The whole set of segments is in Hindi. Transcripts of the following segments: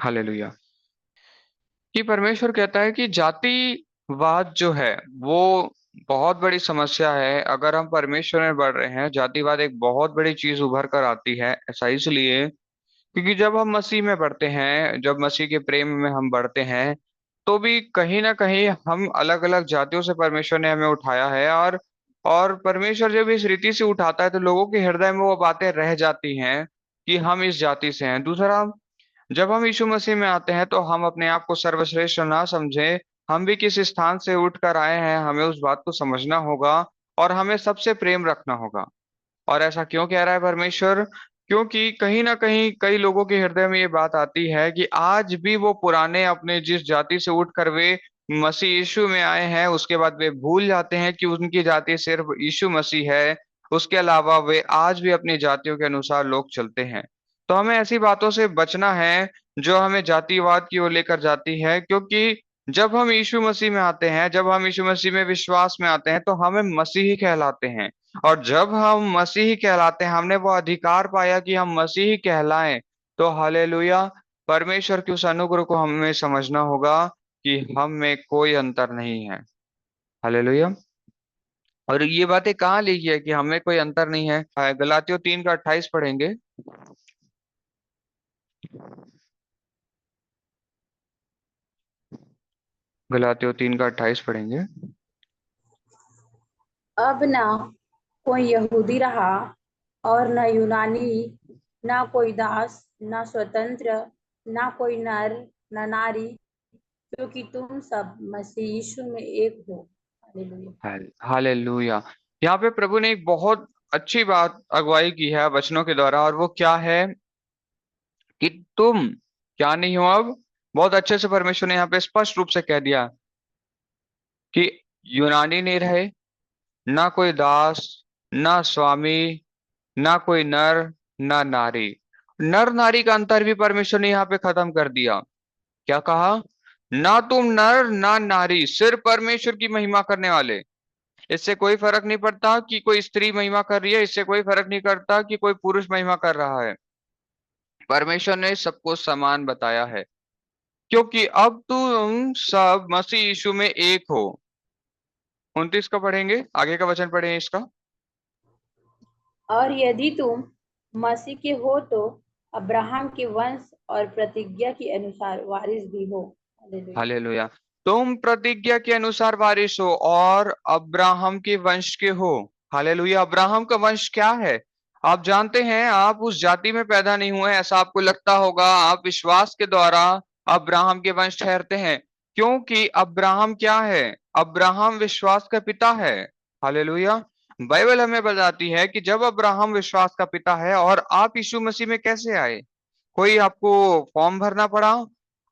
हालेलुया। कि परमेश्वर कहता है कि जातिवाद जो है वो बहुत बड़ी समस्या है। अगर हम परमेश्वर में बढ़ रहे हैं, जातिवाद एक बहुत बड़ी चीज उभर कर आती है। ऐसा इसलिए क्योंकि जब हम मसीह में बढ़ते हैं, जब मसीह के प्रेम में हम बढ़ते हैं, तो भी कहीं ना कहीं हम अलग अलग जातियों से परमेश्वर ने हमें उठाया है। और परमेश्वर जब इस रीति से उठाता है तो लोगों के हृदय में वो बातें रह जाती हैं कि हम इस जाति से हैं। दूसरा, जब हम यीशु मसीह में आते हैं तो हम अपने आप को सर्वश्रेष्ठ ना समझें। हम भी किस स्थान से उठ कर आए हैं, हमें उस बात को समझना होगा और हमें सबसे प्रेम रखना होगा। और ऐसा क्यों कह रहा है परमेश्वर? क्योंकि कहीं ना कहीं कई लोगों के हृदय में ये बात आती है कि आज भी वो पुराने अपने जिस जाति से उठकर वे मसीह यीशु में आए हैं, उसके बाद वे भूल जाते हैं कि उनकी जाति सिर्फ यीशु मसीह है। उसके अलावा वे आज भी अपनी जातियों के अनुसार लोग चलते हैं। तो हमें ऐसी बातों से बचना है जो हमें जातिवाद की ओर लेकर जाती है। क्योंकि जब हम यीशु मसीह में आते हैं, जब हम यीशु मसीह में विश्वास में आते हैं, तो हमें मसीही कहलाते हैं। और जब हम मसीही कहलाते हैं, हमने वो अधिकार पाया कि हम मसीही कहलाएं, तो हालेलुया। परमेश्वर के उस अनुग्रह को हमें समझना होगा कि हम में कोई अंतर नहीं है। हालेलुया। और ये बातें कहाँ लिखी है कि हमें कोई अंतर नहीं है? गलातियों 3 का 28 पढ़ेंगे। गलातियों 3 का 28 पढ़ेंगे। अब न कोई यहूदी रहा और न यूनानी, न कोई दास न स्वतंत्र, न कोई नर न नारी, क्योंकि तुम सब मसीह यीशु में एक हो। हालेलुया। हालेलुया। यहाँ पे प्रभु ने एक बहुत अच्छी बात अगुवाई की है वचनों के द्वारा, और वो क्या है कि तुम क्या नहीं हो अब। बहुत अच्छे से परमेश्वर ने यहाँ पे स्पष्ट रूप से कह दिया कि यूनानी नहीं रहे, ना कोई दास, ना स्वामी, ना कोई नर, ना नारी। नर नारी का अंतर भी परमेश्वर ने यहाँ पे खत्म कर दिया। क्या कहा? ना तुम नर ना नारी, सिर्फ परमेश्वर की महिमा करने वाले। इससे कोई फर्क नहीं पड़ता कि कोई स्त्री महिमा कर रही है, इससे कोई फर्क नहीं करता कि कोई पुरुष महिमा कर रहा है। परमेश्वर ने सबको समान बताया है, क्योंकि अब तुम सब मसीह यीशु में एक हो। 29 का पढ़ेंगे, आगे का वचन पढ़ें इसका। और यदि तुम मसीह के हो तो अब्राहम के वंश और प्रतिज्ञा के अनुसार वारिस भी हो। हालेलुया। हालेलुया। तुम प्रतिज्ञा के अनुसार वारिस हो और अब्राहम के वंश के हो। हालेलुया। अब्राहम का वंश क्या है? आप जानते हैं, आप उस जाति में पैदा नहीं हुए ऐसा आपको लगता होगा। आप विश्वास के द्वारा अब्राहम के वंश ठहरते हैं, क्योंकि अब्राहम क्या है? अब्राहम विश्वास का पिता है। हालेलुया। बाइबल हमें बताती है कि जब अब्राहम विश्वास का पिता है, और आप यीशु मसीह में कैसे आए? कोई आपको फॉर्म भरना पड़ा?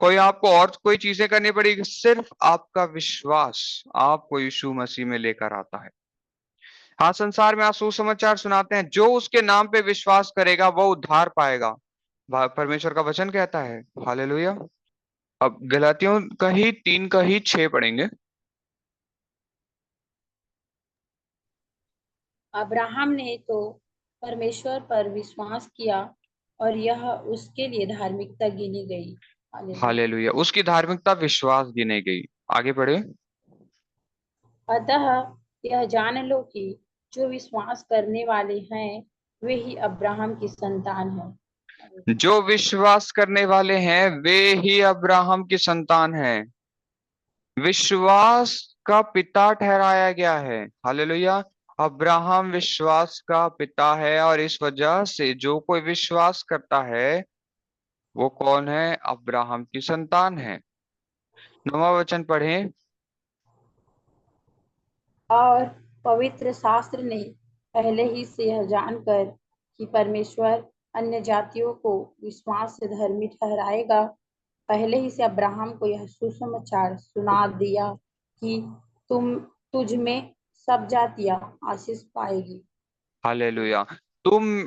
कोई आपको और कोई चीजें करनी पड़ेगी? सिर्फ आपका विश्वास आपको यीशु मसीह में लेकर आता है। हाँ, संसार में आप सुसमाचार सुनाते हैं, जो उसके नाम पे विश्वास करेगा वो उद्धार पाएगा। परमेश्वर का वचन कहता है। हालेलुया। अब गलातियों का ही 3 का ही 6 पढ़ेंगे। अब्राहम ने तो परमेश्वर पर विश्वास किया और यह उसके लिए धार्मिकता गिनी गई। हालेलुया। हालेलुया। उसकी धार्मिकता विश्वास गिने गई। आगे बढ़े। अतः यह जान लो कि जो विश्वास करने वाले हैं वे ही अब्राहम की संतान हैं। हालेलुया। जो विश्वास करने वाले हैं वे ही अब्राहम की संतान हैं। विश्वास का पिता ठहराया गया है। हालेलुया। अब्राहम विश्वास का पिता है, और इस वजह से जो कोई विश्वास करता है वो कौन है? अब्राहम की संतान है। 9वां वचन पढ़ें। और पवित्र शास्त्र ने पहले ही से यह जानकर कि परमेश्वर अन्य जातियों को विश्वास से धर्मी ठहराएगा, पहले ही से अब्राहम को यह सुसमाचार सुना दिया कि तुम तुझ में सब जातियां आशीष पाएगी। हालेलुया। तुम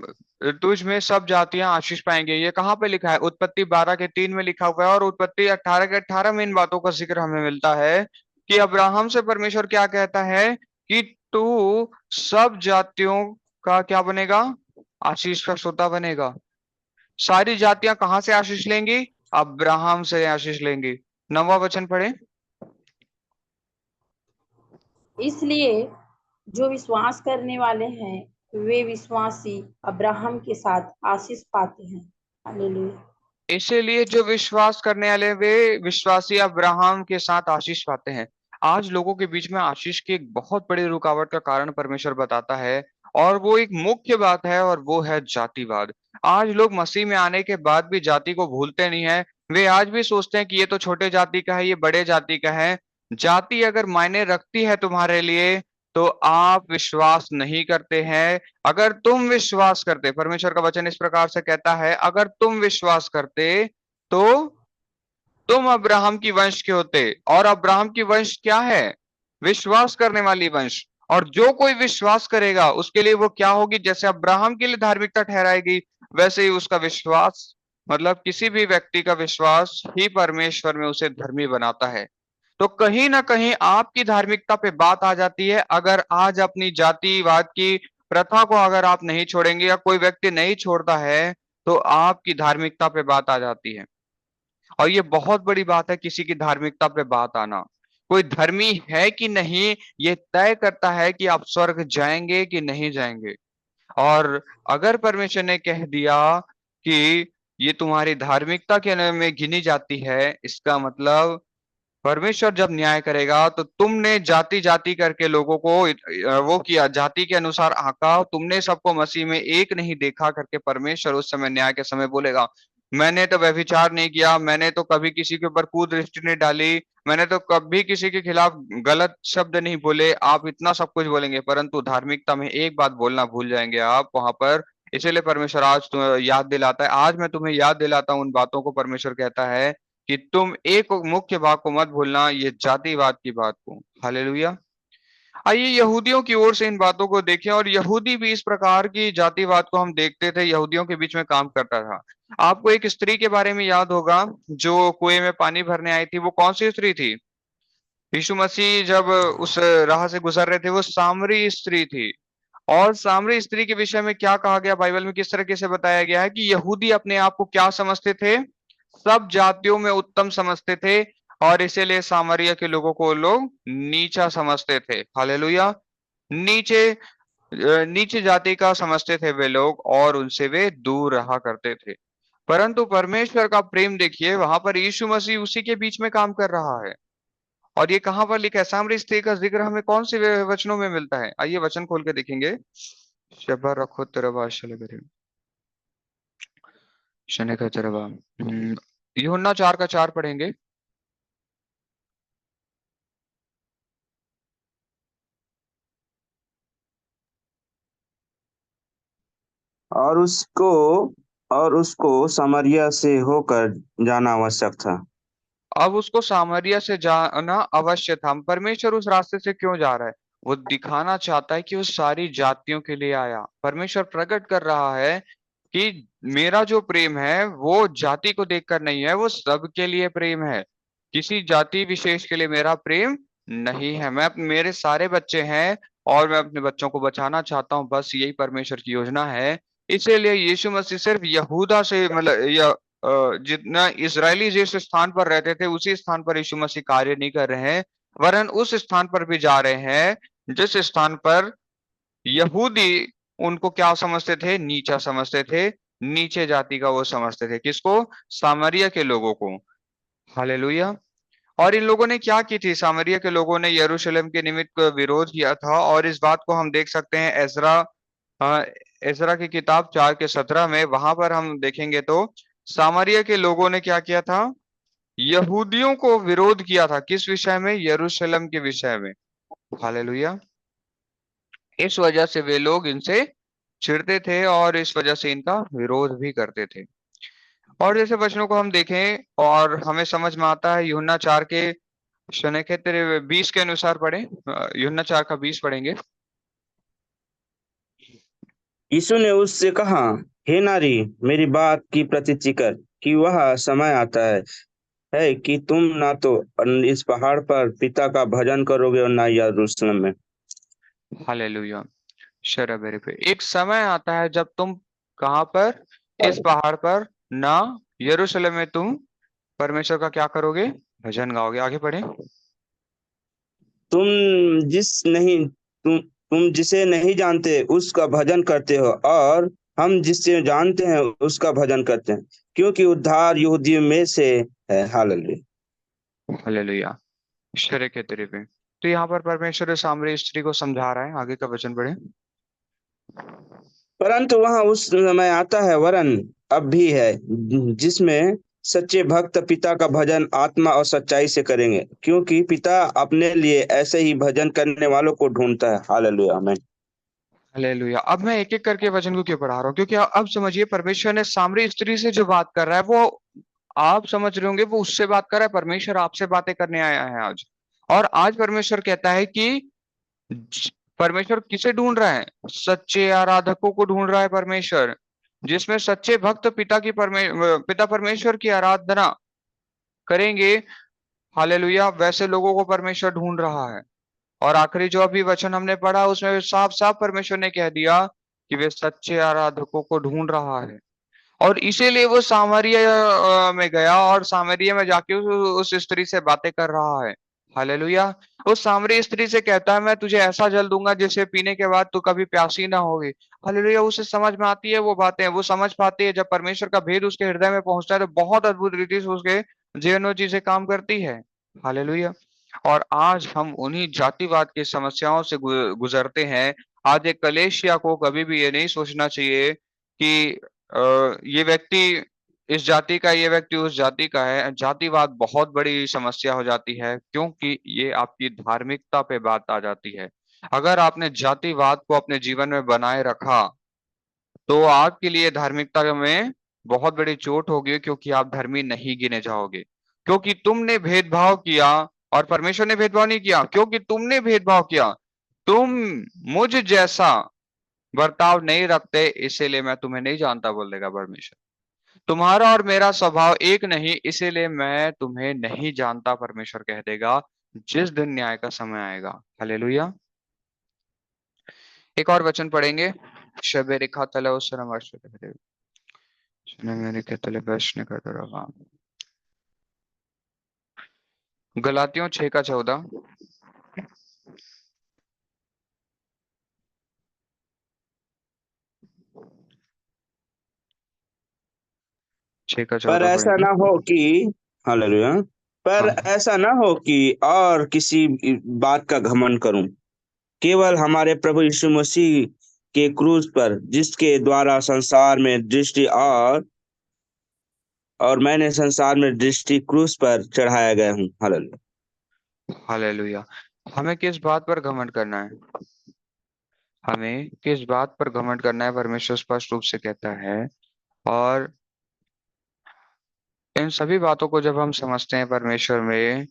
तुझ में सब जातियां आशीष पाएंगे। ये कहाँ पे लिखा है? उत्पत्ति 12 के 3 में लिखा हुआ है, और उत्पत्ति 18 के 18 में इन बातों का जिक्र हमें मिलता है कि अब्राहम से परमेश्वर क्या कहता है कि तू सब जातियों का क्या बनेगा? आशीष का श्रोता बनेगा। सारी जातियां कहाँ से आशीष लेंगी? अब्राहम से आशीष लेंगे। 9वां वचन पढ़े। इसलिए जो विश्वास करने वाले हैं वे विश्वासी अब्राहम के साथ आशीष पाते हैं। हालेलुया। इसीलिए जो विश्वास करने वाले वे विश्वासी अब्राहम के साथ आशीष पाते हैं। आज लोगों के बीच में आशीष की एक बहुत बड़ी रुकावट का कारण परमेश्वर बताता है, और वो एक मुख्य बात है, और वो है जातिवाद। आज लोग मसीह में आने के बाद भी जाति को भूलते नहीं है। वे आज भी सोचते हैं कि ये तो छोटे जाति का है, ये बड़े जाति का है। जाति अगर मायने रखती है तुम्हारे लिए, तो आप विश्वास नहीं करते हैं। अगर तुम विश्वास करते, परमेश्वर का वचन इस प्रकार से कहता है, अगर तुम विश्वास करते तो तुम अब्राहम की वंश के होते। और अब्राहम की वंश क्या है? विश्वास करने वाली वंश। और जो कोई विश्वास करेगा उसके लिए वो क्या होगी? जैसे अब्राहम के लिए धार्मिकता ठहराई गई, वैसे ही उसका विश्वास, मतलब किसी भी व्यक्ति का विश्वास ही परमेश्वर में उसे धर्मी बनाता है। तो कहीं ना कहीं आपकी धार्मिकता पे बात आ जाती है। अगर आज अपनी जातिवाद की प्रथा को अगर आप नहीं छोड़ेंगे, या कोई व्यक्ति नहीं छोड़ता है, तो आपकी धार्मिकता पे बात आ जाती है। और ये बहुत बड़ी बात है, किसी की धार्मिकता पे बात आना। कोई धर्मी है कि नहीं, ये तय करता है कि आप स्वर्ग जाएंगे कि नहीं जाएंगे। और अगर परमेश्वर ने कह दिया कि ये तुम्हारी धार्मिकता के में गिनी जाती है, इसका मतलब परमेश्वर जब न्याय करेगा, तो तुमने जाति जाति करके लोगों को वो किया, जाति के अनुसार आका, तुमने सबको मसीह में एक नहीं देखा करके परमेश्वर उस समय न्याय के समय बोलेगा, मैंने तो व्यभिचार नहीं किया, मैंने तो कभी किसी के ऊपर कुदृष्टि नहीं डाली, मैंने तो कभी किसी के खिलाफ गलत शब्द नहीं बोले। आप इतना सब कुछ बोलेंगे, परंतु धार्मिकता में एक बात बोलना भूल जाएंगे आप वहां पर। इसीलिए परमेश्वर आज तुम्हें याद दिलाता है, आज मैं तुम्हें याद दिलाता हूं उन बातों को। परमेश्वर कहता है कि तुम एक मुख्य बात को मत भूलना, ये जातिवाद की बात को। हालेलुया। आइए यहूदियों की ओर से इन बातों को देखें, और यहूदी भी इस प्रकार की जातिवाद को हम देखते थे, यहूदियों के बीच में काम करता था। आपको एक स्त्री के बारे में याद होगा जो कुएं में पानी भरने आई थी। वो कौन सी स्त्री थी? यीशु मसीह जब उस राह से गुजर रहे थे, वो सामरी स्त्री थी। और सामरी स्त्री के विषय में क्या कहा गया बाइबल में, किस तरीके से बताया गया है कि यहूदी अपने आप को क्या समझते थे? सब जातियों में उत्तम समझते थे, और इसीलिए सामरिया के लोगों को लोग नीचा समझते थे। हालेलुया। नीचे नीचे जाति का समझते थे वे लोग, और उनसे वे दूर रहा करते थे। परंतु परमेश्वर का प्रेम देखिए, वहां पर यीशु मसीह उसी के बीच में काम कर रहा है। और ये कहां पर लिखा है? सामरी स्त्री का जिक्र हमें कौन से वचनों में मिलता है? आइए वचन खोल के देखेंगे। शबा रखो तेरा शलबरे शने का तेरा यूहन्ना 4 का 4 पढ़ेंगे। और उसको और उसको समरिया से होकर जाना आवश्यक था। अब उसको सामरिया से जाना अवश्य था। परमेश्वर उस रास्ते से क्यों जा रहा है? वो दिखाना चाहता है कि वो सारी जातियों के लिए आया। परमेश्वर प्रकट कर रहा है कि मेरा जो प्रेम है वो जाति को देखकर नहीं है, वो सबके लिए प्रेम है। किसी जाति विशेष के लिए मेरा प्रेम नहीं है। मैं मेरे सारे बच्चे हैं, और मैं अपने बच्चों को बचाना चाहता हूँ। बस यही परमेश्वर की योजना है। इसीलिए यीशु मसीह सिर्फ यहूदा से, मतलब जितना इजरायली जिस स्थान पर रहते थे उसी स्थान पर यीशु मसीह कार्य नहीं कर रहे हैं, वरन उस स्थान पर भी जा रहे हैं जिस स्थान पर यहूदी उनको क्या समझते थे? नीचा समझते थे। नीचे जाति का वो समझते थे। किसको? सामरिया के लोगों को। हालेलुया। और इन लोगों ने क्या की थी? सामरिया के लोगों ने यरूशलेम के निमित्त विरोध किया था, और इस बात को हम देख सकते हैं अ, एजरा की किताब 4 के 17 में। वहां पर हम देखेंगे तो सामरिया के लोगों ने क्या किया था? यहूदियों को विरोध किया था। किस विषय में? यरूशलेम के विषय में। हालेलुया। इस वजह से वे लोग इनसे चिढ़ते थे, और इस वजह से इनका विरोध भी करते थे। और जैसे वचनों को हम देखें और हमें समझ में आता है, यूहन्ना 4 के शने के तेरे 20 के अनुसार पढ़े। यूहन्ना 4 का 20 पढ़ेंगे। यीशु ने उससे कहा, हे नारी, मेरी बात की प्रतीति कर कि वह समय आता है कि तुम ना तो इस पहाड़ पर पिता का भजन करोगे और ना यरूशलेम में। हालेलुया। शरबेरे पे एक समय आता है जब तुम कहां पर? इस पहाड़ पर, ना यरूशलेम में तुम परमेश्वर का क्या करोगे? भजन गाओगे। आगे पढ़े। तुम तुम जिसे नहीं जानते उसका भजन करते हो, और हम जिसे जानते हैं उसका भजन करते हैं, क्योंकि उद्धार यहूदियों में से है। हालेलुया। हालेलुया। शरक है तेरे पे। तो यहाँ पर परमेश्वर सामरी स्त्री को समझा रहा है। आगे का वचन पढ़े। परंतु वहां उस समय आता है, वरन अब भी है, जिसमें सच्चे भक्त पिता का भजन आत्मा और सच्चाई से करेंगे, क्योंकि पिता अपने लिए ऐसे ही भजन करने वालों को ढूंढता है। हालेलुया, आमीन। हालेलुया। अब मैं एक एक करके वचन को क्यों पढ़ा रहा हूँ, क्योंकि अब समझिए परमेश्वर ने सामरी स्त्री से जो बात कर रहा है वो आप समझ रहे होंगे, वो उससे बात कर रहा है। परमेश्वर आपसे बातें करने आया है आज। और आज परमेश्वर कहता है कि परमेश्वर किसे ढूंढ रहा है? सच्चे आराधकों को ढूंढ रहा है परमेश्वर, जिसमें सच्चे भक्त पिता परमेश्वर की आराधना करेंगे। हालेलुया। वैसे लोगों को परमेश्वर ढूंढ रहा है। और आखिरी जो अभी वचन हमने पढ़ा उसमें साफ साफ परमेश्वर ने कह दिया कि वे सच्चे आराधकों को ढूंढ रहा है। और इसीलिए वो सामरिया में गया और सामरिया में जाके उस स्त्री से बातें कर रहा है। हालेलुया। उस सामरी स्त्री से कहता है मैं तुझे ऐसा जल दूंगा जिसे पीने के बाद तू कभी प्यासी ना होगी। हालेलुया। उसे समझ में आती है वो बातें, वो समझ पाती है। जब परमेश्वर का भेद उसके हृदय में पहुंचता है तो बहुत अद्भुत रीति से उसके जीवन में चीजें काम करती है। हालेलुया। और आज हम उन्हीं जातिवाद की समस्याओं से गुजरते हैं। आज एक कलेशिया को कभी भी ये नहीं सोचना चाहिए कि ये व्यक्ति इस जाति का, ये व्यक्ति उस जाति का है। जातिवाद बहुत बड़ी समस्या हो जाती है, क्योंकि ये आपकी धार्मिकता पे बात आ जाती है। अगर आपने जातिवाद को अपने जीवन में बनाए रखा तो आपके लिए धार्मिकता में बहुत बड़ी चोट होगी, क्योंकि आप धर्मी नहीं गिने जाओगे, क्योंकि तुमने भेदभाव किया। और परमेश्वर ने भेदभाव नहीं किया, क्योंकि तुमने भेदभाव किया। तुम मुझ जैसा बर्ताव नहीं रखते, इसीलिए मैं तुम्हें नहीं जानता, बोल देगा परमेश्वर। तुम्हारा और मेरा स्वभाव एक नहीं, इसीलिए मैं तुम्हें नहीं जानता, परमेश्वर कह देगा जिस दिन न्याय का समय आएगा। हालेलुया। एक और वचन पढ़ेंगे। शबेरिखा तले मेरे के तले प्रश्न करते रहा। गलातियों 6 का 14। 6 का 14 पर ऐसा पढ़ेंगे। ना हो कि हालेलुया। पर हाँ। ऐसा ना हो कि और किसी बात का घमंड करूं, केवल हमारे प्रभु यीशु मसीह के क्रूस पर, जिसके द्वारा संसार में दृष्टि और मैंने संसार में दृष्टि क्रूस पर चढ़ाया गया हूँ। हालेलुया। हालेलुया। हमें किस बात पर घमंड करना है? हमें किस बात पर घमंड करना है, परमेश्वर स्पष्ट रूप से कहता है। और इन सभी बातों को जब हम समझते हैं परमेश्वर में,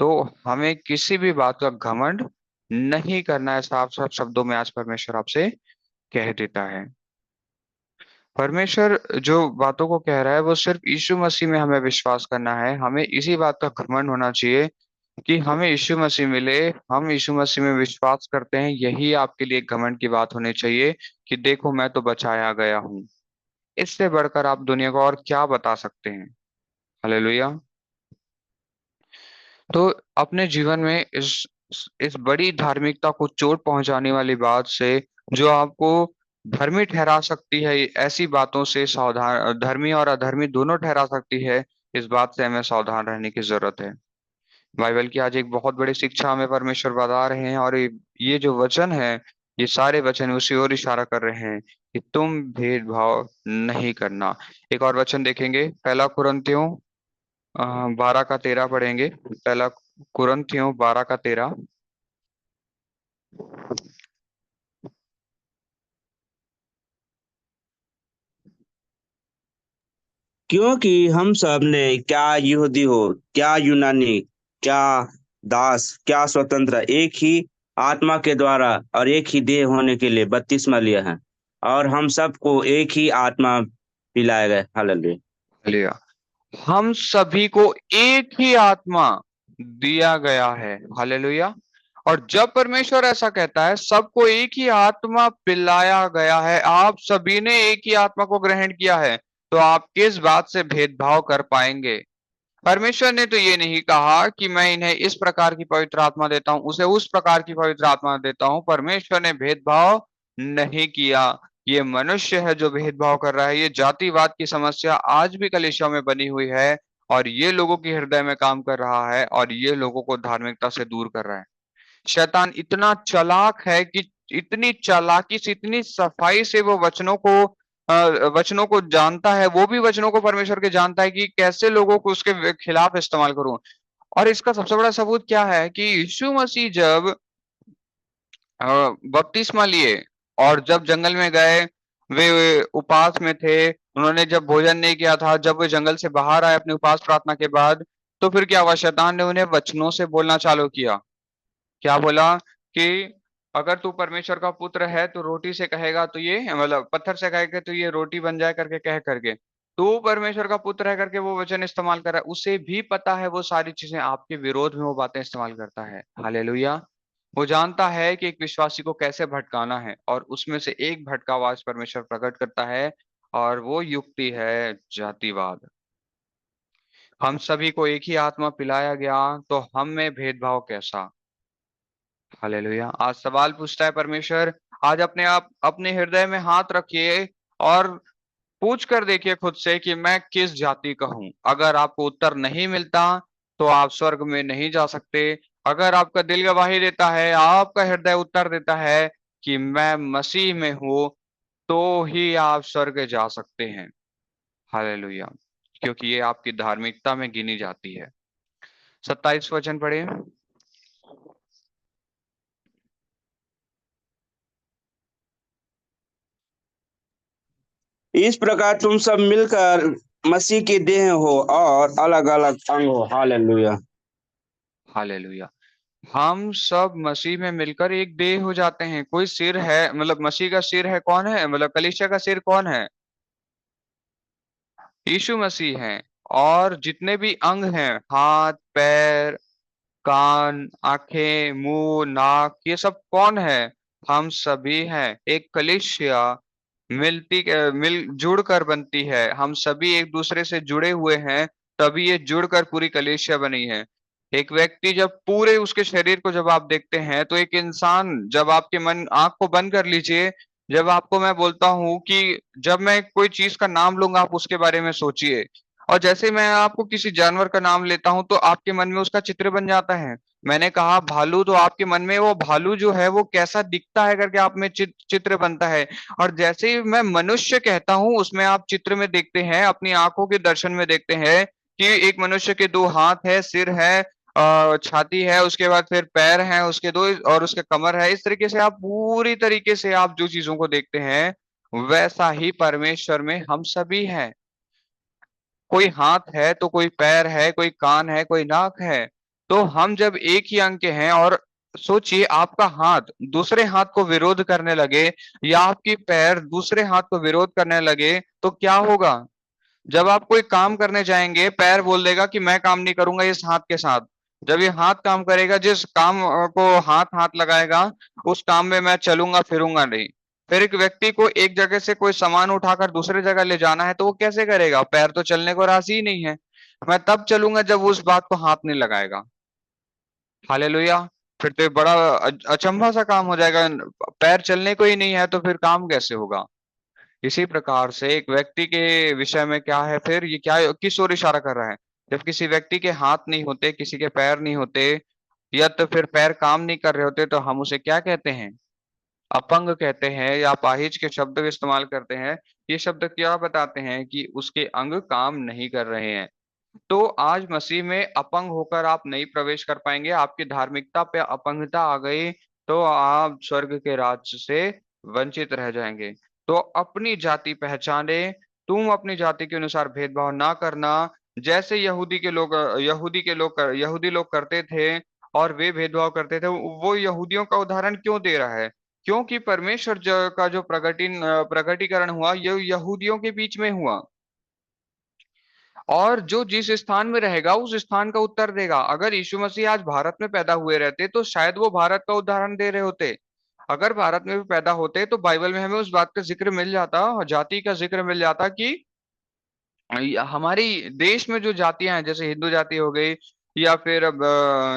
तो हमें किसी भी बात का घमंड नहीं करना है। साफ साफ शब्दों में आज परमेश्वर आपसे कह देता है। परमेश्वर जो बातों को कह रहा है वो सिर्फ यीशु मसीह में हमें विश्वास करना है। हमें इसी बात का घमंड होना चाहिए कि हमें यीशु मसीह मिले, हम यीशु मसीह में विश्वास करते हैं। यही आपके लिए घमंड की बात होनी चाहिए कि देखो मैं तो बचाया गया हूँ। इससे बढ़कर आप दुनिया को और क्या बता सकते हैं? हालेलुया। तो अपने जीवन में इस बड़ी धार्मिकता को चोट पहुंचाने वाली बात से, जो आपको धर्मी ठहरा सकती है, ऐसी बातों से सावधान, धर्मी और अधर्मी दोनों ठहरा सकती है। इस बात से हमें सावधान रहने की जरूरत है। बाइबल की आज एक बहुत बड़ी शिक्षा हमें परमेश्वर बता रहे हैं, और ये जो वचन है, ये सारे वचन उसी ओर इशारा कर रहे हैं कि तुम भेदभाव नहीं करना। एक और वचन देखेंगे, पहला कुरिन्थियों 12 का 13 पढ़ेंगे। पहला कुरिन्थियों 12 का 13। क्योंकि हम सब ने, क्या यहूदी हो, क्या यूनानी, क्या दास, क्या स्वतंत्र, एक ही आत्मा के द्वारा और एक ही देह होने के लिए बपतिस्मा लिया है, और हम सबको एक ही आत्मा पिलाया गया। हालेलुया। लिया। हम सभी को एक ही आत्मा दिया गया है। हालेलुया। और जब परमेश्वर ऐसा कहता है सबको एक ही आत्मा पिलाया गया है, आप सभी ने एक ही आत्मा को ग्रहण किया है, तो आप किस बात से भेदभाव कर पाएंगे? परमेश्वर ने तो ये नहीं कहा कि मैं इन्हें इस प्रकार की पवित्र आत्मा देता हूं, उसे उस प्रकार की पवित्र आत्मा देता हूं। परमेश्वर ने भेदभाव नहीं किया। ये मनुष्य है जो भेदभाव कर रहा है। ये जातिवाद की समस्या आज भी कलीसिया में बनी हुई है और ये लोगों के हृदय में काम कर रहा है और ये लोगों को धार्मिकता से दूर कर रहा है। शैतान इतना चालाक है कि इतनी चालाकी से, इतनी सफाई से वो वचनों को जानता है, वो भी वचनों को परमेश्वर के जानता है कि कैसे लोगों को उसके खिलाफ इस्तेमाल करूं। और इसका सबसे बड़ा सबूत क्या है कि यीशु मसीह जब बपतिस्मा लिए और जब जंगल में गए, वे उपवास में थे, उन्होंने जब भोजन नहीं किया था, जब वे जंगल से बाहर आए अपने उपवास प्रार्थना के बाद, तो फिर क्या हुआ? शैतान ने उन्हें वचनों से बोलना चालू किया। क्या बोला कि अगर तू परमेश्वर का पुत्र है तो रोटी से कहेगा तो ये, मतलब पत्थर से कहेगा तो ये रोटी बन जाए, करके कह करके तू परमेश्वर का पुत्र है करके वो वचन इस्तेमाल कर रहा है। उसे भी पता है वो सारी चीजें आपके विरोध में वो बातें इस्तेमाल करता है। हालेलुया। वो जानता है कि एक विश्वासी को कैसे भटकाना है और उसमें से एक भटकाव आज परमेश्वर प्रकट करता है और वो युक्ति है जातिवाद। हम सभी को एक ही आत्मा पिलाया गया तो हम में भेदभाव कैसा? हालेलुया। आज सवाल पूछता है परमेश्वर, आज आप अपने हृदय में हाथ रखिए और पूछ कर देखिए खुद से कि मैं किस जाति का हूं। अगर आपको उत्तर नहीं मिलता तो आप स्वर्ग में नहीं जा सकते। अगर आपका दिल गवाही देता है, आपका हृदय उत्तर देता है कि मैं मसीह में हूं, तो ही आप स्वर्ग जा सकते हैं। हालेलुया। क्योंकि ये आपकी धार्मिकता में गिनी जाती है। 27 वचन पढ़े। इस प्रकार तुम सब मिलकर मसीह की देह हो और अलग अलग अंग हो। हालेलुया। हालेलुया। हम सब मसीह में मिलकर एक देह हो जाते हैं। कोई सिर है, मतलब मसीह का सिर है कौन है? मतलब कलीसिया का सिर कौन है? यीशु मसीह हैं। और जितने भी अंग हैं, हाथ, पैर, कान, आंखें, मुंह, नाक, ये सब कौन है? हम सभी हैं। एक कलीसिया मिल जुड़कर बनती है। हम सभी एक दूसरे से जुड़े हुए हैं, तभी ये जुड़कर पूरी कलीसिया बनी है। एक व्यक्ति जब पूरे उसके शरीर को जब आप देखते हैं, तो एक इंसान जब आपके मन आंख को बंद कर लीजिए, जब आपको मैं बोलता हूँ कि जब मैं कोई चीज का नाम लूंगा आप उसके बारे में सोचिए, और जैसे मैं आपको किसी जानवर का नाम लेता हूं तो आपके मन में उसका चित्र बन जाता है। मैंने कहा भालू, तो आपके मन में वो भालू जो है वो कैसा दिखता है करके आप में चित्र बनता है। और जैसे ही मैं मनुष्य कहता हूँ उसमें आप चित्र में देखते हैं, अपनी आंखों के दर्शन में देखते हैं कि एक मनुष्य के दो हाथ है, सिर है, छाती है, उसके बाद फिर पैर हैं उसके दो, और उसके कमर है। इस तरीके से आप पूरी तरीके से आप जो चीजों को देखते हैं, वैसा ही परमेश्वर में हम सभी हैं। कोई हाथ है तो कोई पैर है, कोई कान है, कोई नाक है। तो हम जब एक ही अंग के हैं, और सोचिए आपका हाथ दूसरे हाथ को विरोध करने लगे या आपकी पैर दूसरे हाथ को विरोध करने लगे तो क्या होगा? जब आप कोई काम करने जाएंगे, पैर बोल देगा कि मैं काम नहीं करूंगा इस हाथ के साथ। जब ये हाथ काम करेगा, जिस काम को हाथ हाथ लगाएगा, उस काम में मैं चलूंगा फिरूंगा नहीं। फिर एक व्यक्ति को एक जगह से कोई सामान उठाकर दूसरे जगह ले जाना है तो वो कैसे करेगा? पैर तो चलने को राजी ही नहीं है। मैं तब चलूंगा जब वो उस बात को हाथ नहीं लगाएगा। हालेलुया। फिर तो ये बड़ा अचंभा सा काम हो जाएगा। पैर चलने को ही नहीं है तो फिर काम कैसे होगा? इसी प्रकार से एक व्यक्ति के विषय में क्या है, फिर ये क्या, किस ओर इशारा कर रहा है? जब किसी व्यक्ति के हाथ नहीं होते, किसी के पैर नहीं होते, या तो फिर पैर काम नहीं कर रहे होते, तो हम उसे क्या कहते हैं? अपंग कहते हैं, या अपाहिज के शब्द का इस्तेमाल करते हैं। ये शब्द क्या बताते हैं? कि उसके अंग काम नहीं कर रहे हैं। तो आज मसीह में अपंग होकर आप नहीं प्रवेश कर पाएंगे। आपकी धार्मिकता पे अपंगता आ गई तो आप स्वर्ग के राज्य से वंचित रह जाएंगे। तो अपनी जाति पहचाने। तुम अपनी जाति के अनुसार भेदभाव ना करना। जैसे यहूदी लोग करते थे और वे भेदभाव करते थे, वो यहूदियों का उदाहरण क्यों दे रहा है? क्योंकि परमेश्वर का जो प्रकटीकरण हुआ, ये यहूदियों के बीच में हुआ। और जो जिस स्थान में रहेगा उस स्थान का उत्तर देगा। अगर यीशु मसीह आज भारत में पैदा हुए रहते तो शायद वो भारत का उदाहरण दे रहे होते। अगर भारत में भी पैदा होते तो बाइबल में हमें उस बात का जिक्र मिल जाता, जाति का जिक्र मिल जाता कि हमारी देश में जो जातियां हैं, जैसे हिंदू जाति हो गई, या फिर अब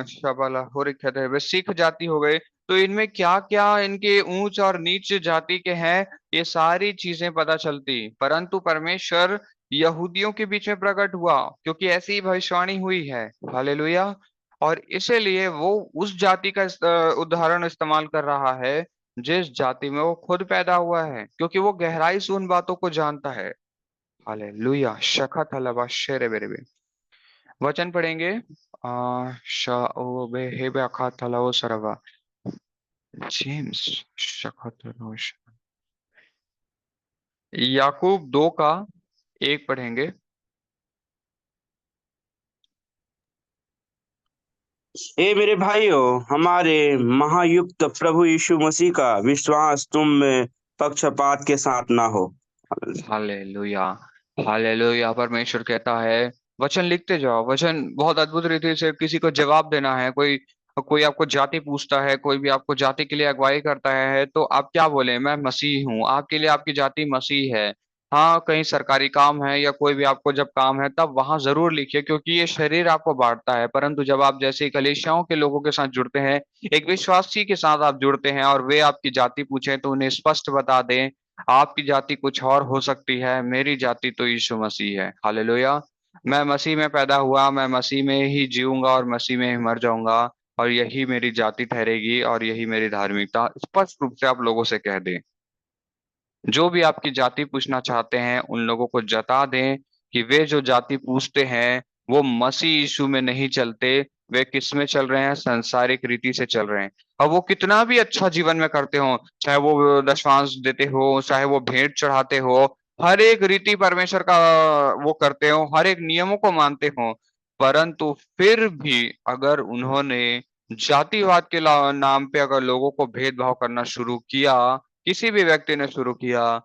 शबला हो रखा है वह सिख जाति हो गए, तो इनमें क्या क्या इनके ऊंच और नीच जाति के हैं, ये सारी चीजें पता चलती। परंतु परमेश्वर यहूदियों के बीच में प्रकट हुआ, क्योंकि ऐसी ही भविष्यवाणी हुई है। हालेलुया। और इसीलिए वो उस जाति का उदाहरण इस्तेमाल कर रहा है जिस जाति में वो खुद पैदा हुआ है, क्योंकि वो गहराई से उन बातों को जानता है। हालेलुया। शखत हलवा शेरे बेरे। वचन पढ़ेंगे। शाओ बेहेबे अखात हलाओ सरवा। जेम्स शखत रोश। याकूब 2 का 1 पढ़ेंगे। ए मेरे भाइयों, हमारे महायुक्त प्रभु यीशु मसीह का विश्वास तुम में पक्षपात के साथ ना हो। हालेलुया। हालेलुया। परमेश्वर कहता है, वचन लिखते जाओ। वचन बहुत अद्भुत रीति से किसी को जवाब देना है। कोई कोई आपको जाति पूछता है, कोई भी आपको जाति के लिए अगुवाई करता है, तो आप क्या बोले? मैं मसीह हूँ। आपके लिए आपकी जाति मसीह है। हाँ, कहीं सरकारी काम है या कोई भी आपको जब काम है, तब वहां जरूर लिखिए, क्योंकि ये शरीर आपको बांटता है। परंतु जब आप जैसे कलीसियाओं के लोगों के साथ जुड़ते हैं, एक विश्वासी के साथ आप जुड़ते हैं, और वे आपकी जाति पूछें तो उन्हें स्पष्ट बता दें। आपकी जाति कुछ और हो सकती है, मेरी जाति तो यीशु मसीह है। हालेलुया। मैं मसीह में पैदा हुआ, मैं मसीह में ही जीऊंगा और मसीह में ही मर जाऊंगा, और यही मेरी जाति ठहरेगी और यही मेरी धार्मिकता। स्पष्ट रूप से आप लोगों से कह दें। जो भी आपकी जाति पूछना चाहते हैं, उन लोगों को जता दें कि वे जो जाति पूछते हैं वो मसीह यीशु में नहीं चलते। वे किस में चल रहे हैं? सांसारिक रीति से चल रहे हैं। अब वो कितना भी अच्छा जीवन में करते हो, चाहे वो दशमांश देते हो, चाहे वो भेंट चढ़ाते हो, हर एक रीति परमेश्वर का वो करते हो, हर एक नियमों को मानते हो, परंतु फिर भी अगर उन्होंने जातिवाद के नाम पे अगर लोगों को भेदभाव करना शुरू किया, किसी भी व्यक्ति ने शुरू किया,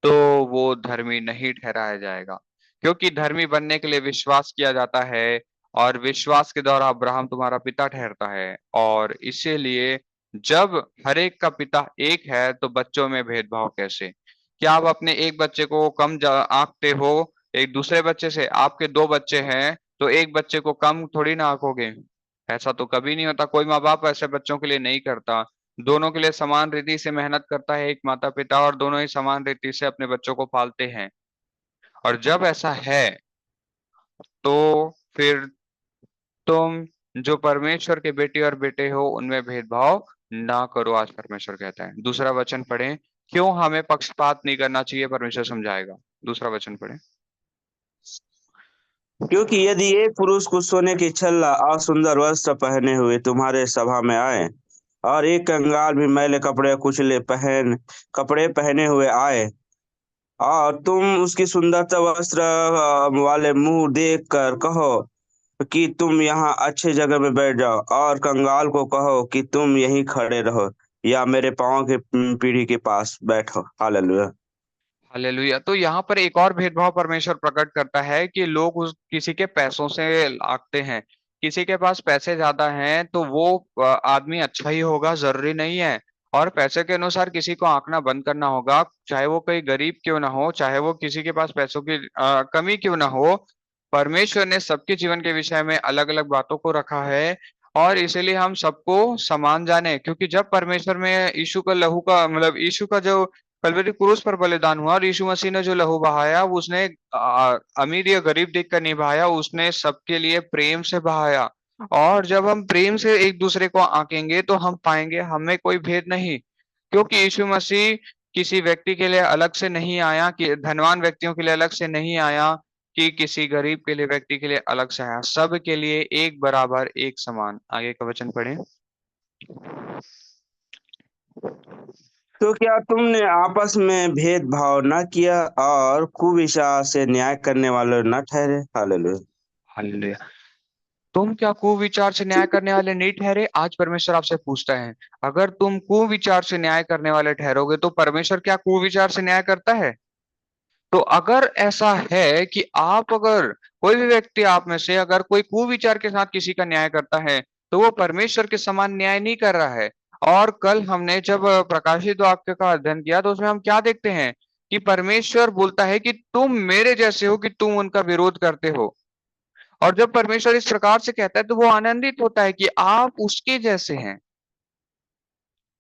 तो वो धर्मी नहीं ठहराया जाएगा। क्योंकि धर्मी बनने के लिए विश्वास किया जाता है, और विश्वास के द्वारा अब्राहम तुम्हारा पिता ठहरता है। और इसीलिए जब हर एक का पिता एक है, तो बच्चों में भेदभाव कैसे? क्या आप अपने एक बच्चे को कम आंकते हो एक दूसरे बच्चे से? आपके 2 बच्चे हैं तो एक बच्चे को कम थोड़ी ना आंकोगे। ऐसा तो कभी नहीं होता। कोई माँ बाप ऐसे बच्चों के लिए नहीं करता। दोनों के लिए समान रीति से मेहनत करता है एक माता पिता, और दोनों ही समान रीति से अपने बच्चों को पालते हैं। और जब ऐसा है, तो फिर तुम जो परमेश्वर के बेटी और बेटे हो, उनमें भेदभाव ना करो। आज परमेश्वर कहता है। दूसरा वचन पढ़ें। क्यों हमें पक्षपात नहीं करना चाहिए, परमेश्वर समझाएगा। दूसरा वचन पढ़ें। क्योंकि यदि एक पुरुष कुछ सोने की छल्ला और सुंदर वस्त्र पहने हुए तुम्हारे सभा में आए, और एक कंगाल भी मैले कपड़े कुचले पहन कपड़े पहने हुए आए, और तुम उसकी सुंदरता वस्त्र वाले मुंह देख कर कहो कि तुम यहाँ अच्छे जगह में बैठ जाओ, और कंगाल को कहो कि तुम यहीं खड़े रहो या मेरे पाँव के पीढ़ी के पास बैठो। हालेलुया। हालेलुया। तो यहाँ पर एक और भेदभाव परमेश्वर प्रकट करता है कि लोग उस किसी के पैसों से आंकते हैं। किसी के पास पैसे ज्यादा हैं तो वो आदमी अच्छा ही होगा, जरूरी नहीं है। और पैसे के अनुसार किसी को आंकना बंद करना होगा, चाहे वो कोई गरीब क्यों ना हो, चाहे वो किसी के पास पैसों की कमी क्यों ना हो। परमेश्वर ने सबके जीवन के विषय में अलग अलग बातों को रखा है, और इसीलिए हम सबको समान जाने। क्योंकि जब परमेश्वर में यीशु का लहू का मतलब यीशु का जो कलवरी क्रूस पर बलिदान हुआ, और यीशु मसीह ने जो लहू बहाया, वो उसने अमीर या गरीब देखकर नहीं बहाया, उसने सबके लिए प्रेम से बहाया। और जब हम प्रेम से एक दूसरे को आंकेंगे, तो हम पाएंगे हमें कोई भेद नहीं। क्योंकि यीशु मसीह किसी व्यक्ति के लिए अलग से नहीं आया, कि धनवान व्यक्तियों के लिए अलग से नहीं आया, कि किसी गरीब के लिए व्यक्ति के लिए अलग से आया। सब के लिए एक बराबर, एक समान। आगे का वचन पढ़ें। तो क्या तुमने आपस में भेदभाव न किया और कुविचार से न्याय करने वाले न ठहरे? हालेलुया। हालेलुया। तुम क्या कुविचार से न्याय करने वाले नहीं ठहरे? आज परमेश्वर आपसे पूछता है, अगर तुम कुविचार से न्याय करने वाले ठहरोगे, तो परमेश्वर क्या कुविचार से न्याय करता है? तो अगर ऐसा है कि आप अगर कोई भी व्यक्ति आप में से अगर कोई कुविचार के साथ किसी का न्याय करता है, तो वो परमेश्वर के समान न्याय नहीं कर रहा है। और कल हमने जब प्रकाशित वाक्य का अध्ययन किया, तो उसमें हम क्या देखते हैं कि परमेश्वर बोलता है कि तुम मेरे जैसे हो, कि तुम उनका विरोध करते हो। और जब परमेश्वर इस प्रकार से कहता है तो वो आनंदित होता है कि आप उसके जैसे हैं।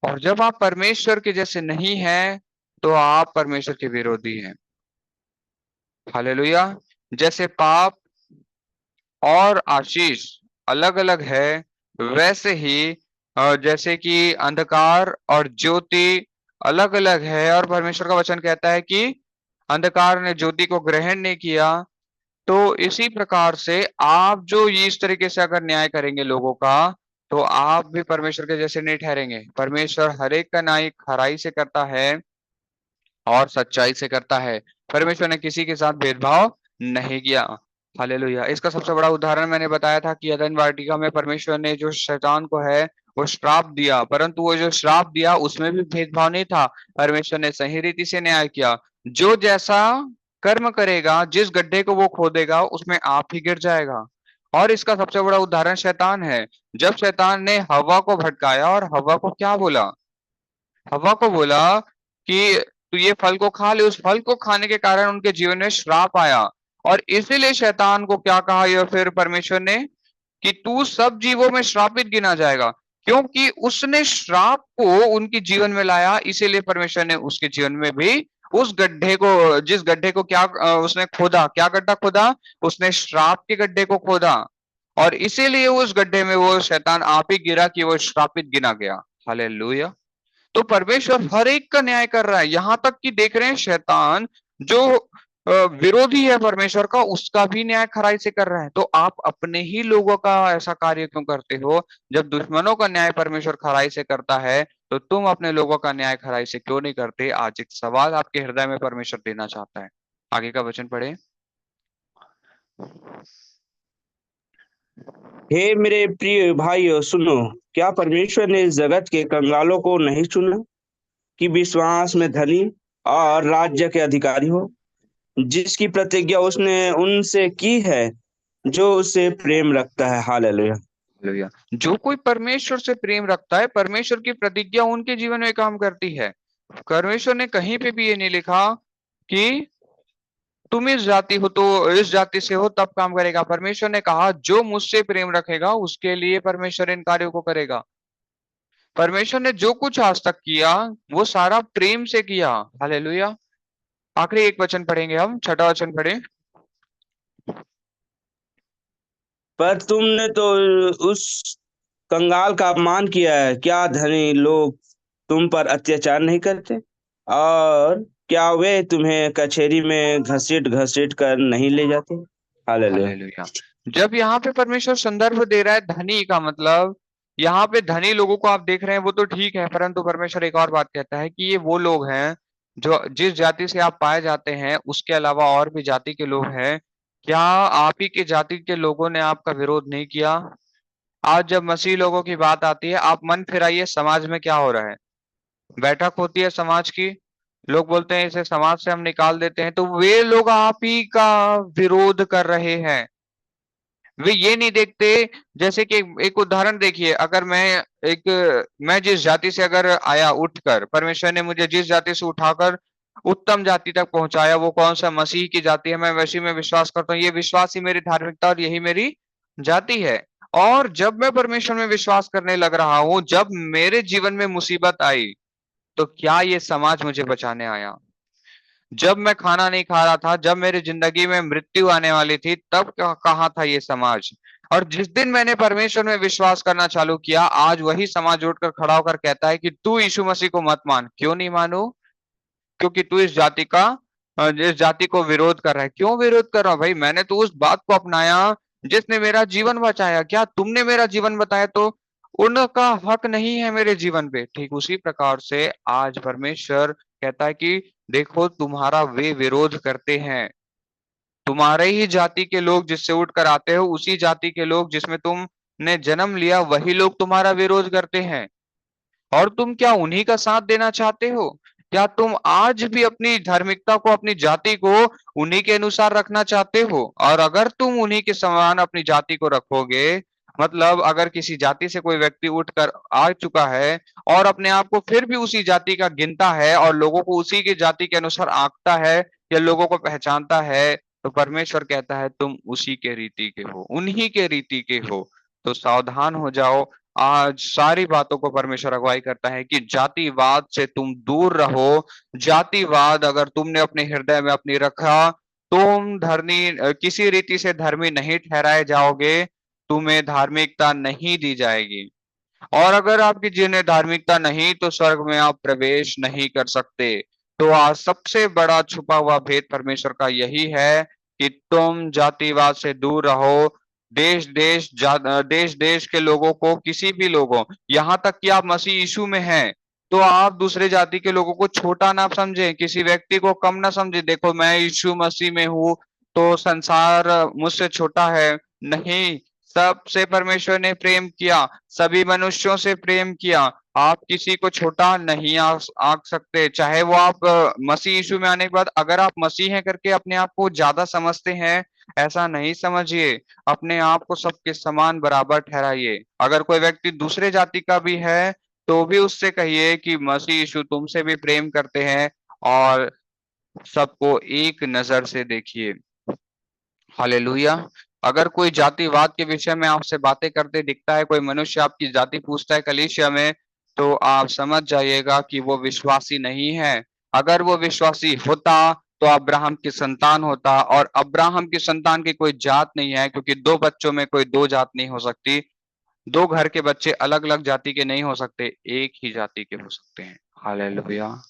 और जब आप परमेश्वर के जैसे नहीं हैं तो आप परमेश्वर के विरोधी हैं। हालेलुया। जैसे पाप और आशीष अलग अलग है, वैसे ही जैसे कि अंधकार और ज्योति अलग अलग है, और परमेश्वर का वचन कहता है कि अंधकार ने ज्योति को ग्रहण नहीं किया। तो इसी प्रकार से आप जो ये इस तरीके से अगर न्याय करेंगे लोगों का, तो आप भी परमेश्वर के जैसे नहीं ठहरेंगे। परमेश्वर हर एक का न्याय खराई से करता है और सच्चाई से करता है। परमेश्वर ने किसी के साथ भेदभाव नहीं किया। हालेलुया। इसका सबसे बड़ा उदाहरण मैंने बताया था कि अदन वाटिका में परमेश्वर ने जो शैतान को है वो श्राप दिया, परंतु वो जो श्राप दिया उसमें भी भेदभाव नहीं था। परमेश्वर ने सही रीति से न्याय किया। जो जैसा कर्म करेगा, जिस गड्ढे को वो खोदेगा उसमें आप ही गिर जाएगा। और इसका सबसे बड़ा उदाहरण शैतान है। जब शैतान ने हवा को भटकाया और हवा को क्या बोला, हवा को बोला कि तू ये फल को खा ले। उस फल को खाने के कारण उनके जीवन में श्राप आया। और इसीलिए शैतान को क्या कहा या फिर परमेश्वर ने कि तू सब जीवों में श्रापित गिना जाएगा, क्योंकि उसने श्राप को उनके जीवन में लाया। इसीलिए परमेश्वर ने उसके जीवन में भी उस गड्ढे को, जिस गड्ढे को क्या उसने खोदा, क्या गड्ढा खोदा, उसने श्राप के गड्ढे को खोदा। और इसीलिए उस गड्ढे में वो शैतान आप ही गिरा कि वो श्रापित गिना गया। हालेलुया। तो परमेश्वर हर एक का न्याय कर रहा है। यहां तक कि देख रहे हैं शैतान जो विरोधी है परमेश्वर का, उसका भी न्याय खराई से कर रहा है। तो आप अपने ही लोगों का ऐसा कार्य क्यों करते हो? जब दुश्मनों का न्याय परमेश्वर खराई से करता है तो तुम अपने लोगों का न्याय खराई से क्यों नहीं करते? आज एक सवाल आपके हृदय में परमेश्वर देना चाहता है। आगे का वचन पढ़े। हे मेरे प्रिय भाइयों सुनो, क्या परमेश्वर ने इस जगत के कंगालों को नहीं चुना कि विश्वास में धनी और राज्य के अधिकारी हो, जिसकी प्रतिज्ञा उसने उनसे की है जो उससे प्रेम रखता है। हालेलुया। हालेलुया। जो कोई परमेश्वर से प्रेम रखता है, परमेश्वर की प्रतिज्ञा उनके जीवन में काम करती है। परमेश्वर ने कहीं पे भी ये नहीं लिखा कि तुम इस जाति हो तो इस जाति से हो तब काम करेगा। परमेश्वर ने कहा जो मुझसे प्रेम रखेगा उसके लिए परमेश्वर इन कार्यों को करेगा। परमेश्वर ने जो कुछ आज तक किया वो सारा प्रेम से किया। हालेलुया। आखिरी एक वचन पढ़ेंगे हम, छठा वचन पढ़े। पर तुमने तो उस कंगाल का अपमान किया है। क्या धनी लोग तुम पर अत्याचार नहीं करते? और क्या वे तुम्हें कचहरी में घसीट घसीट कर नहीं ले जाते? हालेलुया। हालेलुया। जब यहाँ पे परमेश्वर संदर्भ दे रहा है धनी का, मतलब यहाँ पे धनी लोगों को आप देख रहे हैं वो तो ठीक है, परंतु परमेश्वर एक और बात कहता है कि ये वो लोग हैं जो जिस जाति से आप पाए जाते हैं उसके अलावा और भी जाति के लोग हैं। क्या आप ही के जाति के लोगों ने आपका विरोध नहीं किया? आज जब मसीह लोगों की बात आती है, आप मन फिराइए समाज में क्या हो रहा है। बैठक होती है समाज की, लोग बोलते हैं इसे समाज से हम निकाल देते हैं, तो वे लोग आप ही का विरोध कर रहे हैं। वे ये नहीं देखते। जैसे कि एक उदाहरण देखिए, अगर मैं जिस जाति से अगर आया उठकर, परमेश्वर ने मुझे जिस जाति से उठाकर उत्तम जाति तक पहुंचाया, वो कौन सा मसीह की जाति है, मैं वैसी में विश्वास करता हूँ। ये विश्वास ही मेरी धार्मिकता और यही मेरी जाति है। और जब मैं परमेश्वर में विश्वास करने लग रहा हूँ, जब मेरे जीवन में मुसीबत आई, तो क्या ये समाज मुझे बचाने आया? जब मैं खाना नहीं खा रहा था, जब मेरी जिंदगी में मृत्यु आने वाली थी, तब कहाँ था ये समाज? और जिस दिन मैंने परमेश्वर में विश्वास करना चालू किया, आज वही समाज उठकर खड़ा होकर कहता है कि तू यीशु मसीह को मत मान। क्यों नहीं मानू? क्योंकि तू इस जाति को विरोध कर रहा है। क्यों विरोध कर रहा हूं भाई? मैंने तो उस बात को अपनाया जिसने मेरा जीवन बचाया। क्या तुमने मेरा जीवन बताया तो उनका हक नहीं है मेरे जीवन पे? ठीक उसी प्रकार से आज परमेश्वर कहता है कि देखो तुम्हारा वे विरोध करते हैं। तुम्हारे ही जाति के लोग जिससे उठकर आते हो, उसी जाति के लोग जिसमें तुमने जन्म लिया, वही लोग तुम्हारा विरोध करते हैं। और तुम क्या उन्हीं का साथ देना चाहते हो? क्या तुम आज भी अपनी धार्मिकता को, अपनी जाति को उन्हीं के अनुसार रखना चाहते हो? और अगर तुम उन्हीं के समान अपनी जाति को रखोगे, मतलब अगर किसी जाति से कोई व्यक्ति उठकर आ चुका है और अपने आप को फिर भी उसी जाति का गिनता है और लोगों को उसी की जाति के अनुसार आंकता है या लोगों को पहचानता है, तो परमेश्वर कहता है तुम उसी के रीति के हो, उन्हीं के रीति के हो। तो सावधान हो जाओ। आज सारी बातों को परमेश्वर अगुवाई करता है कि जातिवाद से तुम दूर रहो। जातिवाद अगर तुमने अपने हृदय में अपनी रखा, तुम धर्मी किसी रीति से धर्मी नहीं ठहराए जाओगे, तुम्हें धार्मिकता नहीं दी जाएगी। और अगर आपकी जीवन में धार्मिकता नहीं, तो स्वर्ग में आप प्रवेश नहीं कर सकते। तो आज सबसे बड़ा छुपा हुआ भेद परमेश्वर का यही है कि तुम जातिवाद से दूर रहो। देश देश के लोगों को, किसी भी लोगों, यहाँ तक कि आप मसीह यीशु में हैं, तो आप दूसरे जाति के लोगों को छोटा ना समझें, किसी व्यक्ति को कम ना समझें। देखो मैं यीशु मसीह में हूँ तो संसार मुझसे छोटा है, नहीं। सबसे परमेश्वर ने प्रेम किया, सभी मनुष्यों से प्रेम किया। आप किसी को छोटा नहीं आंक सकते, चाहे वो आप मसीह यीशु में आने के बाद अगर आप मसीह हैं करके अपने आप को ज्यादा समझते हैं, ऐसा नहीं समझिए। अपने आप को सबके समान बराबर ठहराइए। अगर कोई व्यक्ति दूसरे जाति का भी है तो भी उससे कहिए कि मसीह यीशु तुमसे भी प्रेम करते हैं और सबको एक नजर से देखिए। हालेलुया। अगर कोई जातिवाद के विषय में आपसे बातें करते दिखता है, कोई मनुष्य आपकी जाति पूछता है कलीसिया में, तो आप समझ जाइएगा कि वो विश्वासी नहीं है। अगर वो विश्वासी होता तो अब्राहम की संतान होता, और अब्राहम की संतान की कोई जात नहीं है, क्योंकि दो बच्चों में कोई दो जात नहीं हो सकती। दो घर के बच्चे अलग अलग जाति के नहीं हो सकते, एक ही जाति के हो सकते हैं। हालेलुया।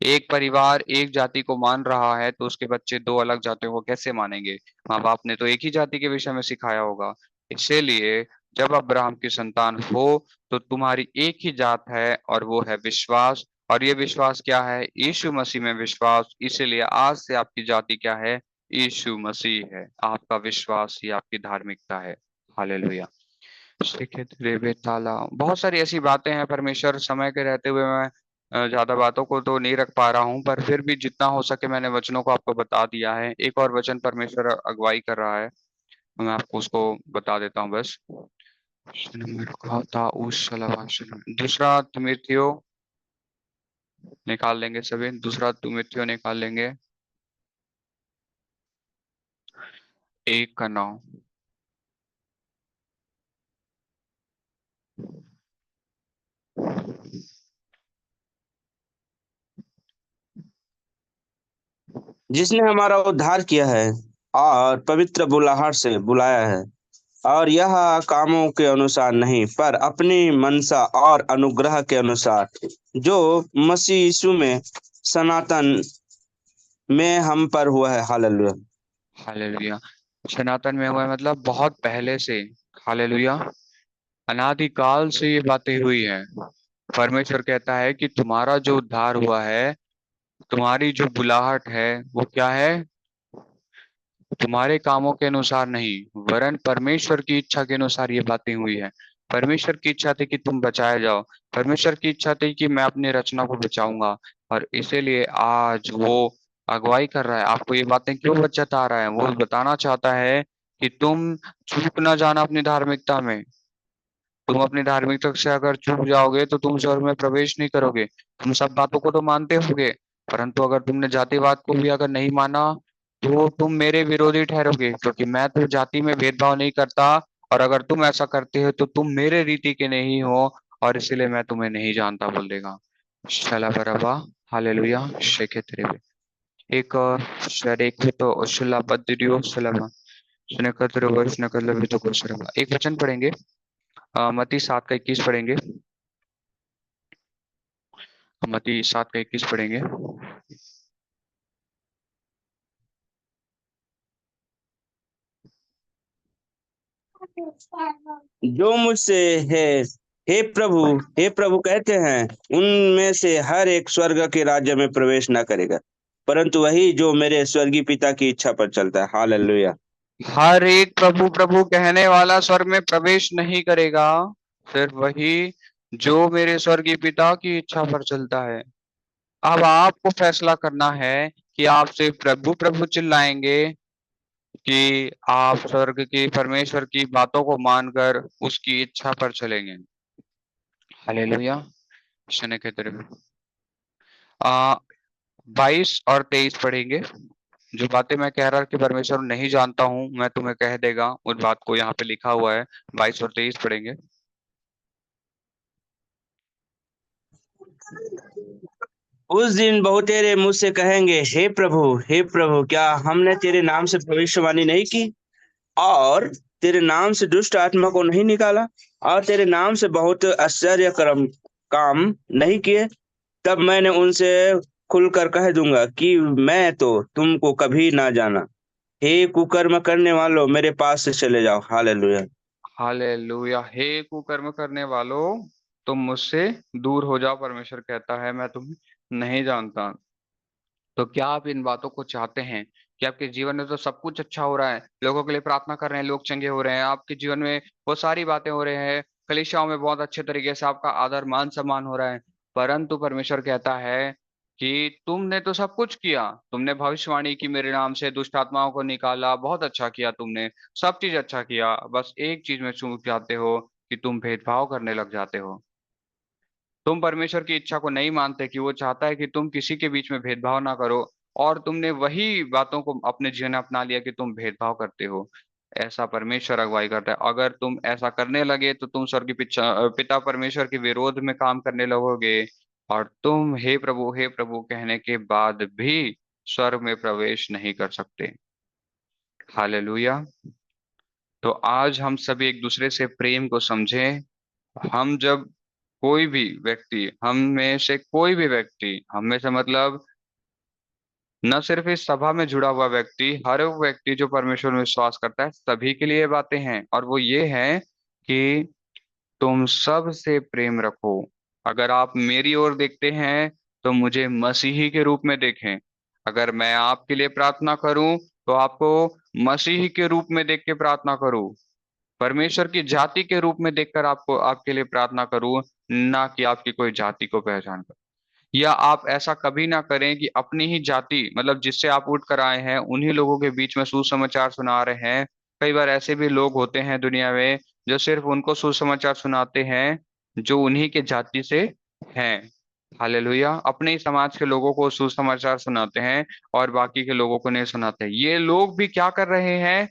एक परिवार एक जाति को मान रहा है तो उसके बच्चे दो अलग जातियों को कैसे मानेंगे? माँ बाप ने तो एक ही जाति के विषय में सिखाया होगा। इसीलिए जब अब्राहम की संतान हो तो तुम्हारी एक ही जात है और वो है विश्वास। और ये विश्वास क्या है? यीशु मसीह में विश्वास। इसीलिए आज से आपकी जाति क्या है? यीशु मसीह है। आपका विश्वास ही आपकी धार्मिकता है। हालेलुया। बहुत सारी ऐसी बातें हैं परमेश्वर, समय के रहते हुए मैं ज्यादा बातों को तो नहीं रख पा रहा हूँ, पर फिर भी जितना हो सके मैंने वचनों को आपको बता दिया है। एक और वचन परमेश्वर अगुवाई कर रहा है, तो मैं आपको उसको बता देता हूँ बस। दूसरा तिमुथियो निकाल लेंगे सभी, दूसरा तिमुथियो निकाल लेंगे, 1:9। जिसने हमारा उद्धार किया है और पवित्र बुलाहट से बुलाया है, और यह कामों के अनुसार नहीं, पर अपनी मनसा और अनुग्रह के अनुसार, जो मसीह यीशु में सनातन में हम पर हुआ है। हालेलुया। हालेलुया। सनातन में हुआ है मतलब बहुत पहले से। हालेलुया। अनादिकाल से ये बातें हुई हैं। परमेश्वर कहता है कि तुम्हारा जो उद्धार हुआ है, तुम्हारी जो बुलाहट है, वो क्या है? तुम्हारे कामों के अनुसार नहीं, वरन परमेश्वर की इच्छा के अनुसार ये बातें हुई है। परमेश्वर की इच्छा थी कि तुम बचाए जाओ। परमेश्वर की इच्छा थी कि मैं अपनी रचना को बचाऊंगा, और इसीलिए आज वो अगुवाई कर रहा है। आपको ये बातें क्यों बता रहा है? वो बताना चाहता है कि तुम चूक ना जाना अपनी धार्मिकता में। तुम अपनी धार्मिकता से अगर चूक जाओगे तो तुम स्वर्ग में प्रवेश नहीं करोगे। तुम सब बातों को तो मानते होगे, परंतु अगर तुमने जातिवाद को भी अगर नहीं माना तो तुम मेरे विरोधी ठहरोगे, क्योंकि मैं तो जाति में भेदभाव नहीं करता। और अगर तुम ऐसा करते हो तो तुम मेरे रीति के नहीं हो, और इसीलिए मैं तुम्हें नहीं जानता बोल देगा। शला बराबा। हालेलुया। शेखे तेरे एक और शायद एक है तो उशला बद्रियो सलामा सुने कतरो वर्ष न कर भी तो कुछ एक वचन पढ़ेंगे। मत्ती 7:21 पढ़ेंगे। मत्ती 7:21 पढ़ेंगे। जो मुझसे है हे प्रभु कहते हैं, उनमें से हर एक स्वर्ग के राज्य में प्रवेश न करेगा, परंतु वही जो मेरे स्वर्गीय पिता की इच्छा पर चलता है। हालेलुया। हर एक प्रभु प्रभु कहने वाला स्वर्ग में प्रवेश नहीं करेगा, सिर्फ वही जो मेरे स्वर्गीय पिता की इच्छा पर चलता है। अब आपको फैसला करना है कि आप सिर्फ प्रभु प्रभु चिल्लाएंगे कि आप स्वर्ग की परमेश्वर की बातों को मानकर उसकी इच्छा पर चलेंगे। हालेलुया। शने के तरफ 22 और 23 पढ़ेंगे। जो बातें मैं कह रहा कि परमेश्वर नहीं जानता हूं, मैं तुम्हें कह देगा, उस बात को यहाँ पे लिखा हुआ है। 22 और 23 पढ़ेंगे। उस दिन बहुतेरे मुझसे कहेंगे, हे प्रभु, क्या हमने तेरे नाम से भविष्यवाणी नहीं की, और तेरे नाम से दुष्ट आत्मा को नहीं निकाला, और तेरे नाम से बहुत आश्चर्य कर्म काम नहीं किए? तब मैंने उनसे खुलकर कह दूंगा कि मैं तो तुमको कभी ना जाना। हे कुकर्म करने वालों, मेरे पास से चले जाओ। हालेलुया। हालेलुया। हे कुकर्म करने वालों, तुम मुझसे दूर हो जाओ। परमेश्वर कहता है मैं तुम्हें नहीं जानता। तो क्या आप इन बातों को चाहते हैं कि आपके जीवन में तो सब कुछ अच्छा हो रहा है, लोगों के लिए प्रार्थना कर रहे हैं, लोग चंगे हो रहे हैं, आपके जीवन में वो सारी बातें हो रहे हैं, कलीसियाओं में बहुत अच्छे तरीके से आपका आदर मान सम्मान हो रहा है, परंतु परमेश्वर कहता है कि तुमने तो सब कुछ किया, तुमने भविष्यवाणी की मेरे नाम से, दुष्ट आत्माओं को निकाला, बहुत अच्छा किया तुमने, सब चीज अच्छा किया, बस एक चीज में चूक जाते हो कि तुम भेदभाव करने लग जाते हो। तुम परमेश्वर की इच्छा को नहीं मानते कि वो चाहता है कि तुम किसी के बीच में भेदभाव ना करो, और तुमने वही बातों को अपने जीवन में अपना लिया कि तुम भेदभाव करते हो। ऐसा परमेश्वर अगुवाई करता है। अगर तुम ऐसा करने लगे तो तुम स्वर्गीय पिता परमेश्वर के विरोध में काम करने लगोगे, और तुम हे प्रभु कहने के बाद भी स्वर्ग में प्रवेश नहीं कर सकते। हालेलुया। तो आज हम सभी एक दूसरे से प्रेम को समझें। हम जब कोई भी व्यक्ति, हम में से कोई भी व्यक्ति, हम में से मतलब न सिर्फ इस सभा में जुड़ा हुआ व्यक्ति, हर वो व्यक्ति जो परमेश्वर में विश्वास करता है, सभी के लिए ये बातें हैं, और वो ये है कि तुम सब से प्रेम रखो। अगर आप मेरी ओर देखते हैं तो मुझे मसीही के रूप में देखें। अगर मैं आपके लिए प्रार्थना करूं तो आपको मसीही के रूप में देख के प्रार्थना करूं। परमेश्वर की जाति के रूप में देखकर आपको, आपके लिए प्रार्थना करूं, ना कि आपकी कोई जाति को पहचान कर। या आप ऐसा कभी ना करें कि अपनी ही जाति, मतलब जिससे आप उठ कर आए हैं, उन्हीं लोगों के बीच में सुसमाचार सुना रहे हैं। कई बार ऐसे भी लोग होते हैं दुनिया में जो सिर्फ उनको सुसमाचार सुनाते हैं जो उन्हीं के जाति से हैं। हालेलुया। अपने ही समाज के लोगों को सुसमाचार सुनाते हैं और बाकी के लोगों को नहीं सुनाते। ये लोग भी क्या कर रहे हैं?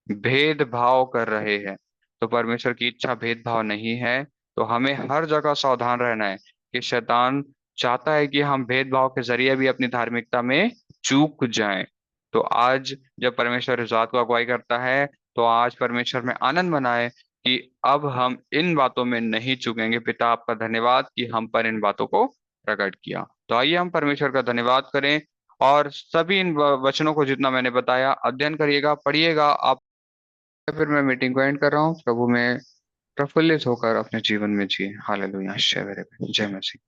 भेदभाव कर रहे हैं। तो परमेश्वर की इच्छा भेदभाव नहीं है। तो हमें हर जगह सावधान रहना है कि शैतान चाहता है कि हम भेदभाव के जरिए भी अपनी धार्मिकता में चूक जाएं। तो आज जब परमेश्वर इस बात को अगुवाई करता है, तो आज परमेश्वर में आनंद मनाए कि अब हम इन बातों में नहीं चूकेंगे। पिता आपका धन्यवाद कि हम पर इन बातों को प्रकट किया। तो आइए हम परमेश्वर का धन्यवाद करें, और सभी इन वचनों को जितना मैंने बताया अध्ययन करिएगा, पढ़िएगा आप। फिर मैं मीटिंग को एंड कर रहा हूँ। प्रभु में प्रफुल्लित होकर अपने जीवन में जिए। हालेलुया। जय मेरे जय मसीह।